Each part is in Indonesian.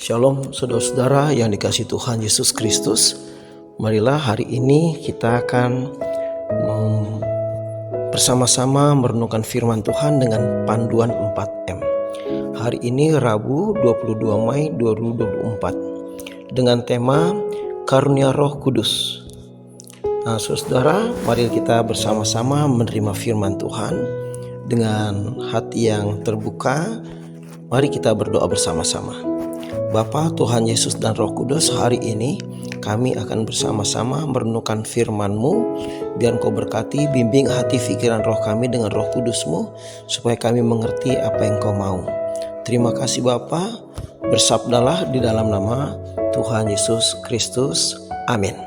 Shalom saudara-saudara yang dikasihi Tuhan Yesus Kristus. Marilah hari ini kita akan bersama-sama merenungkan firman Tuhan dengan panduan 4M. Hari ini Rabu 22 Mei 2024 dengan tema Karunia Roh Kudus. Nah, saudara, mari kita bersama-sama menerima firman Tuhan dengan hati yang terbuka. Mari kita berdoa bersama-sama. Bapa, Tuhan Yesus dan Roh Kudus, hari ini kami akan bersama-sama merenungkan firman-Mu. Biar Engkau berkati, bimbing hati pikiran roh kami dengan Roh Kudus-Mu, supaya kami mengerti apa yang Engkau mau. Terima kasih Bapa, bersabdalah di dalam nama Tuhan Yesus Kristus. Amin.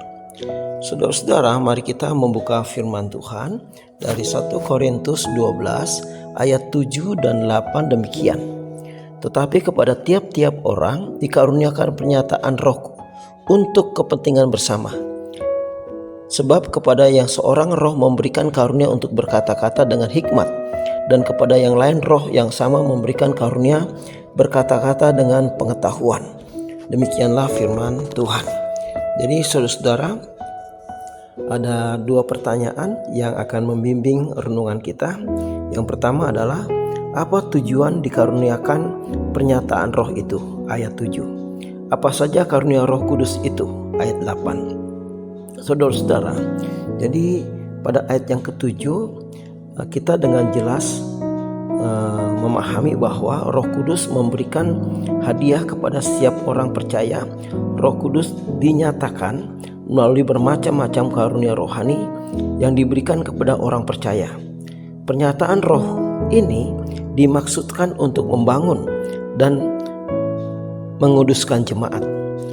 Saudara-saudara, mari kita membuka firman Tuhan dari 1 Korintus 12 ayat 7 dan 8 demikian. Tetapi kepada tiap-tiap orang dikaruniakan pernyataan roh untuk kepentingan bersama. Sebab kepada yang seorang roh memberikan karunia untuk berkata-kata dengan hikmat, dan kepada yang lain roh yang sama memberikan karunia berkata-kata dengan pengetahuan. Demikianlah firman Tuhan. Jadi saudara-saudara, ada dua pertanyaan yang akan membimbing renungan kita. Yang pertama adalah, apa tujuan dikaruniakan pernyataan roh itu? Ayat 7. Apa saja karunia Roh Kudus itu? Ayat 8. Saudara-saudara, jadi pada ayat yang ketujuh kita dengan jelas memahami bahwa Roh Kudus memberikan hadiah kepada setiap orang percaya. Roh Kudus dinyatakan melalui bermacam-macam karunia rohani yang diberikan kepada orang percaya. Pernyataan roh ini dimaksudkan untuk membangun dan menguduskan jemaat.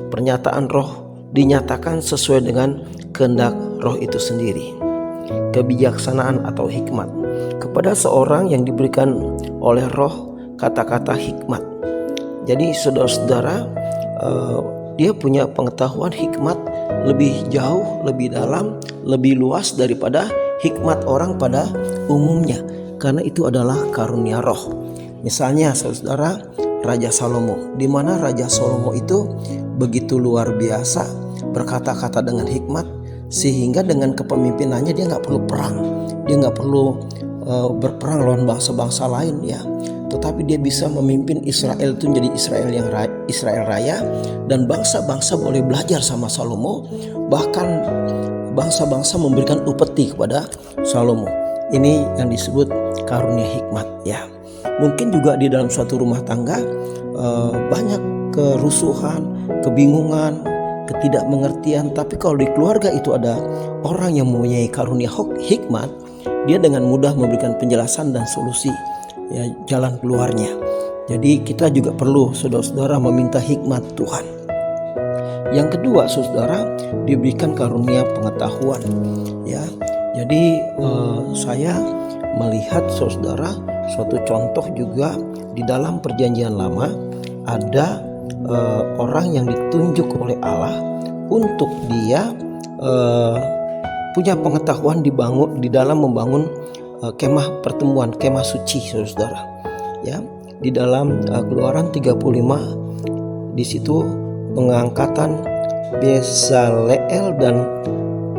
Pernyataan roh dinyatakan sesuai dengan kehendak roh itu sendiri. Kebijaksanaan atau hikmat. Kepada seorang yang diberikan oleh roh kata-kata hikmat. Jadi saudara-saudara, dia punya pengetahuan hikmat lebih jauh, lebih dalam, lebih luas daripada hikmat orang pada umumnya. Karena itu adalah karunia roh. Misalnya saudara, Raja Salomo, di mana Raja Salomo itu begitu luar biasa berkata-kata dengan hikmat, sehingga dengan kepemimpinannya dia nggak perlu perang, dia nggak perlu berperang lawan bangsa-bangsa lain ya. Tetapi dia bisa memimpin Israel itu menjadi Israel raya, dan bangsa-bangsa boleh belajar sama Salomo, bahkan bangsa-bangsa memberikan upeti kepada Salomo. Ini yang disebut karunia hikmat ya. Mungkin juga di dalam suatu rumah tangga banyak kerusuhan, kebingungan, ketidakmengertian. Tapi kalau di keluarga itu ada orang yang mempunyai karunia hikmat, dia dengan mudah memberikan penjelasan dan solusi ya, jalan keluarnya. Jadi kita juga perlu saudara-saudara meminta hikmat Tuhan. Yang kedua saudara, diberikan karunia pengetahuan ya. Jadi saya melihat saudara suatu contoh juga di dalam perjanjian lama, ada orang yang ditunjuk oleh Allah untuk dia punya pengetahuan di dalam membangun kemah pertemuan, kemah suci saudara ya. Di dalam Keluaran 35 di situ pengangkatan Bezaleel dan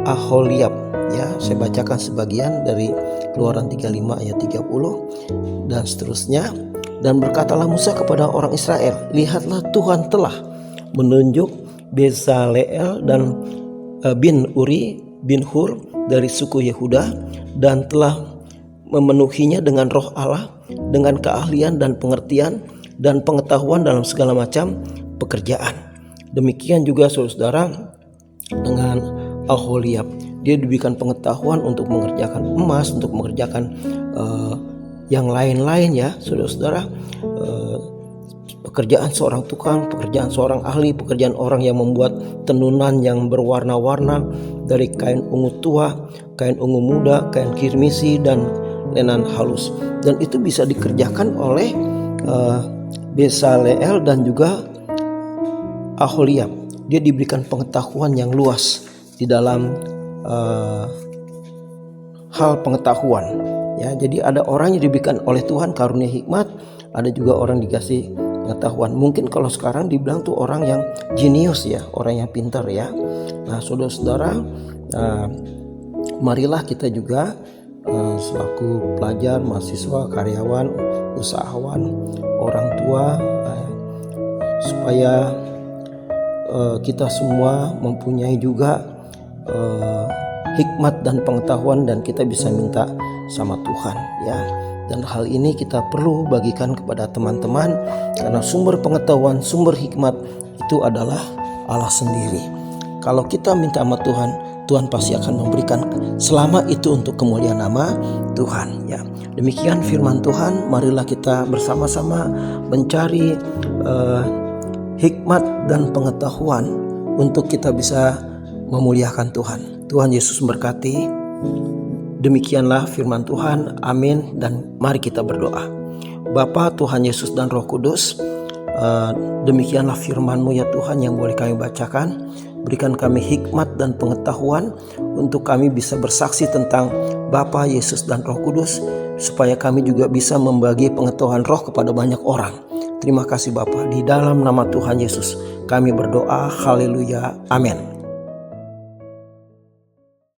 Aholiab ya. Saya bacakan sebagian dari Keluaran 35 ayat 30 dan seterusnya. Dan berkatalah Musa kepada orang Israel, lihatlah Tuhan telah menunjuk Bezaleel dan bin Uri bin Hur dari suku Yehuda, dan telah memenuhinya dengan roh Allah, dengan keahlian dan pengertian dan pengetahuan dalam segala macam pekerjaan. Demikian juga saudara dengan Aholiab, dia diberikan pengetahuan untuk mengerjakan emas, untuk mengerjakan yang lain-lain ya saudara-saudara. Pekerjaan seorang tukang, pekerjaan seorang ahli, pekerjaan orang yang membuat tenunan yang berwarna-warna dari kain ungu tua, kain ungu muda, kain kirmisi dan lenan halus. Dan itu bisa dikerjakan oleh Bezaleel dan juga Aholiab. Dia diberikan pengetahuan yang luas di dalam hal pengetahuan ya. Jadi ada orang yang diberikan oleh Tuhan karunia hikmat, ada juga orang dikasih pengetahuan. Mungkin kalau sekarang dibilang tuh orang yang jenius ya, orang yang pintar ya. Nah saudara-saudara, marilah kita juga selaku pelajar, mahasiswa, karyawan, usahawan, orang tua, supaya kita semua mempunyai juga hikmat dan pengetahuan, dan kita bisa minta sama Tuhan ya. Dan hal ini kita perlu bagikan kepada teman-teman, karena sumber pengetahuan, sumber hikmat itu adalah Allah sendiri. Kalau kita minta sama Tuhan, Tuhan pasti akan memberikan, selama itu untuk kemuliaan nama Tuhan ya. Demikian firman Tuhan. Marilah kita bersama-sama mencari hikmat dan pengetahuan untuk kita bisa memuliakan Tuhan. Tuhan Yesus memberkati. Demikianlah firman Tuhan. Amin. Dan mari kita berdoa. Bapa, Tuhan Yesus dan Roh Kudus, demikianlah firman-Mu ya Tuhan yang boleh kami bacakan. Berikan kami hikmat dan pengetahuan untuk kami bisa bersaksi tentang Bapa, Yesus dan Roh Kudus, supaya kami juga bisa membagi pengetahuan roh kepada banyak orang. Terima kasih Bapa, di dalam nama Tuhan Yesus kami berdoa. Haleluya. Amin.